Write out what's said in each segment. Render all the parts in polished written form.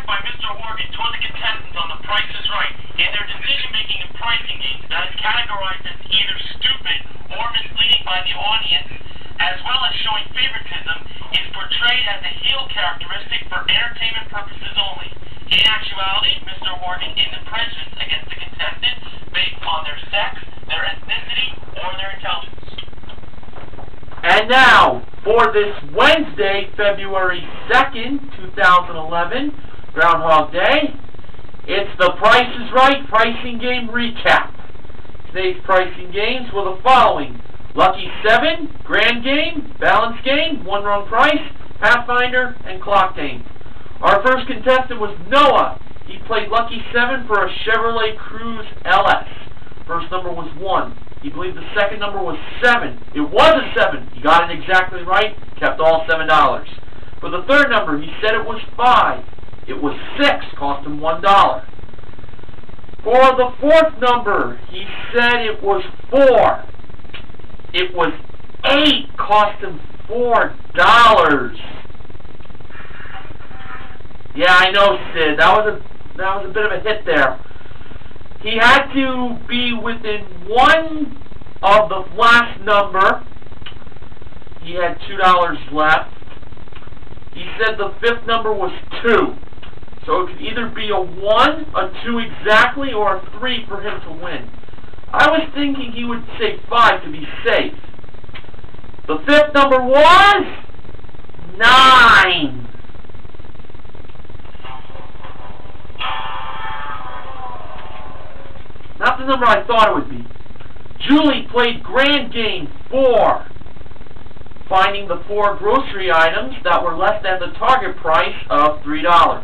attack by Mr. Horgan toward the contestants on The Price is Right. In their decision-making and pricing games, that is categorized as either stupid or misleading by the audience, as well as showing favoritism, is portrayed as a heel characteristic for entertainment purposes only. In actuality, Mr. Horgan isn't prejudiced against the contestants based on their sex, their ethnicity, or their intelligence. And now, for this Wednesday, February 2nd, 2011, Groundhog Day, it's the Price is Right pricing game recap. Today's pricing games were the following: Lucky 7, Grand Game, Balance Game, One Wrong Price, Pathfinder, and Clock Game. Our first contestant was Noah. He played Lucky 7 for a Chevrolet Cruze LS. First number was 1. He believed the second number was 7. It was a 7. He got it exactly right, kept all $7. For the third number, he said it was 5. It was 6, cost him $1. For the fourth number, he said it was 4. It was 8, cost him $4. Yeah, I know, Sid. That was a bit of a hit there. He had to be within one of the last number. He had $2 left. He said the fifth number was 2. So it could either be a 1, a 2 exactly, or a 3 for him to win. I was thinking he would say 5 to be safe. The fifth number was 9. Not the number I thought it would be. Julie played Grand Game 4, finding the 4 grocery items that were less than the target price of $3.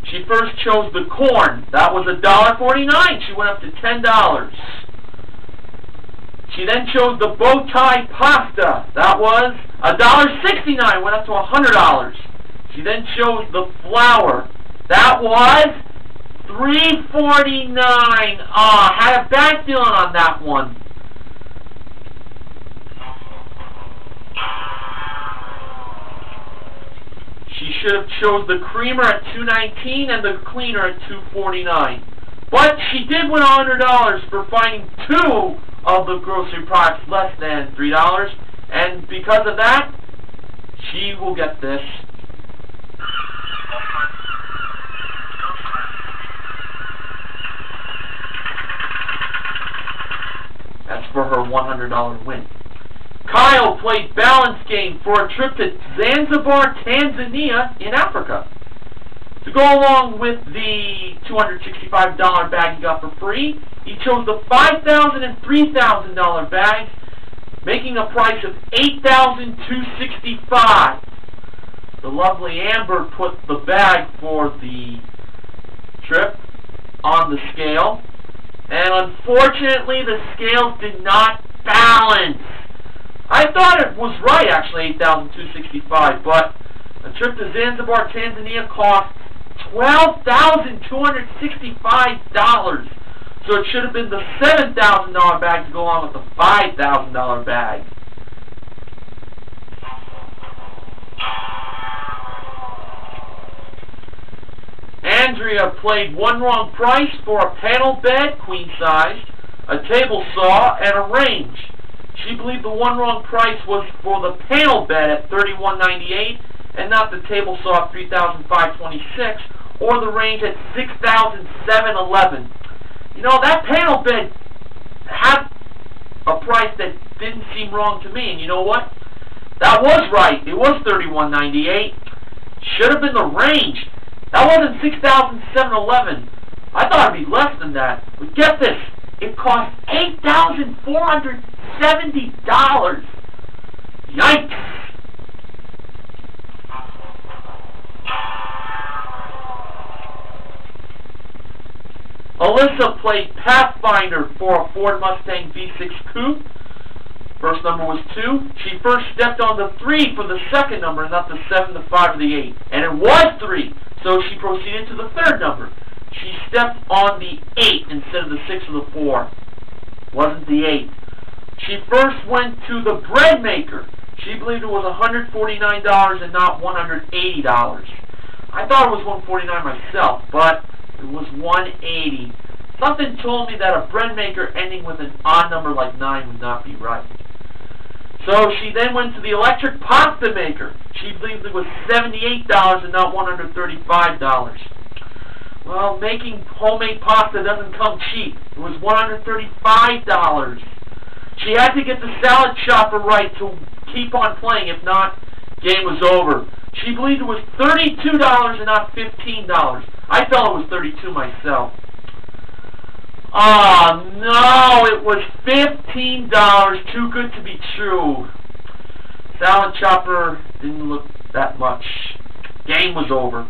She first chose the corn. That was $1.49. She went up to $10. She then chose the bow tie pasta. That was $1.69. Went up to $100. She then chose the flour. That was $3.49. Had a bad feeling on that one. She should have chose the creamer at $2.19 and the cleaner at $2.49. But she did win $100 for finding 2 of the grocery products less than $3. And because of that, she will get this. That's for her $100 win. Kyle played Balance Game for a trip to Zanzibar, Tanzania in Africa. To go along with the $265 bag he got for free, he chose the $5,000 and $3,000 bags, making a price of $8,265. The lovely Amber put the bag for the trip on the scale, and unfortunately the scales did not balance. I thought it was right, actually, $8,265, but a trip to Zanzibar, Tanzania cost $12,265. So it should have been the $7,000 bag to go along with the $5,000 bag. Andrea played One Wrong Price for a panel bed, queen-sized, a table saw, and a range. She believed the One Wrong Price was for the panel bed at $31.98 and not the table saw at $3,526 or the range at $6,711. You know, that panel bed had a price that didn't seem wrong to me, and you know what? That was right. It was $31.98. Should have been the range. That wasn't $6,711. I thought it'd be less than that. But get this. It cost $8,470. Yikes! Alyssa played Pathfinder for a Ford Mustang V6 Coupe. First number was 2. She first stepped on the 3 for the second number, not the 7, the 5, or the 8. And it was 3, so she proceeded to the third number. She stepped on the 8 instead of the 6 or the 4. Wasn't the 8. She first went to the bread maker. She believed it was $149 and not $180. I thought it was 149 myself, but it was 180. Something told me that a bread maker ending with an odd number like 9 would not be right. So she then went to the electric pasta maker. She believed it was $78 and not $135. Well, making homemade pasta doesn't come cheap. It was $135. She had to get the salad chopper right to keep on playing. If not, game was over. She believed it was $32 and not $15. I felt it was $32 myself. Oh, no, it was $15. Too good to be true. Salad chopper didn't look that much. Game was over.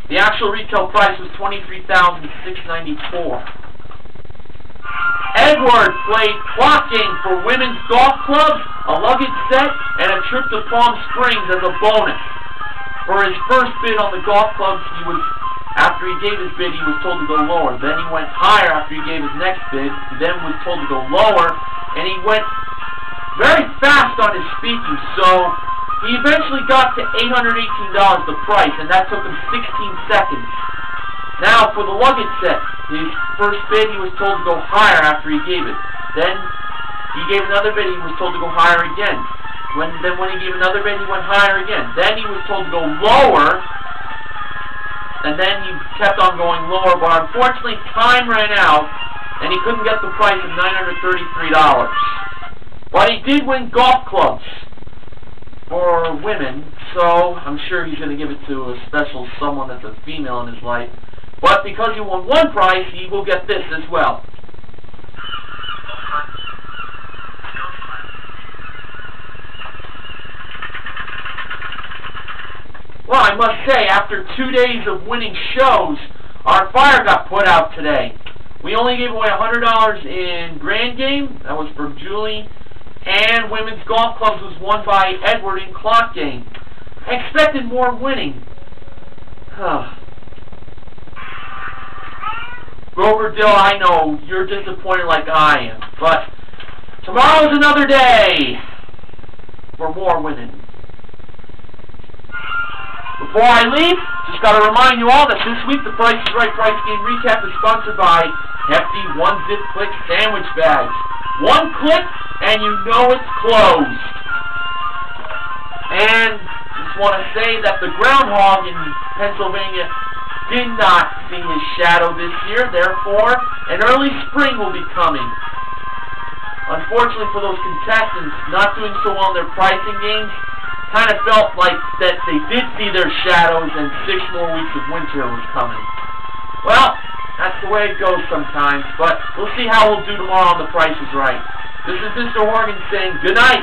The actual retail price was $23,694. Edward played clock game for women's golf clubs, a luggage set, and a trip to Palm Springs as a bonus. For his first bid on the golf clubs, after he gave his bid, he was told to go lower. Then he went higher after he gave his next bid. He then was told to go lower, and he went very fast on his speaking, so he eventually got to $818 the price, and that took him 16 seconds. Now, for the luggage set, his first bid, he was told to go higher after he gave it. Then, he gave another bid, he was told to go higher again. Then when he gave another bid, he went higher again. Then he was told to go lower, and then he kept on going lower, but unfortunately, time ran out, and he couldn't get the price of $933. But he did win golf clubs for women, so I'm sure he's going to give it to a special someone that's a female in his life. But because he won one prize, he will get this as well. Well, I must say, after 2 days of winning shows, our fire got put out today. We only gave away $100 in Grand Game, that was for Julie, and Women's Golf Clubs was won by Edward in Clock Game. I expected more winning. Grover Dill, I know, you're disappointed like I am, but tomorrow's another day for more winning. Before I leave, just got to remind you all that this week the Price is Right Price Game Recap is sponsored by hefty one-zip click sandwich bags. One click and you know it's closed. And just want to say that the Groundhog in Pennsylvania did not see his shadow this year, therefore an early spring will be coming. Unfortunately for those contestants not doing so well in their pricing games, kind of felt like that they did see their shadows and 6 more weeks of winter was coming. Well, that's the way it goes sometimes, but we'll see how we'll do tomorrow on The Price is Right. This is Mr. Horgan saying good night.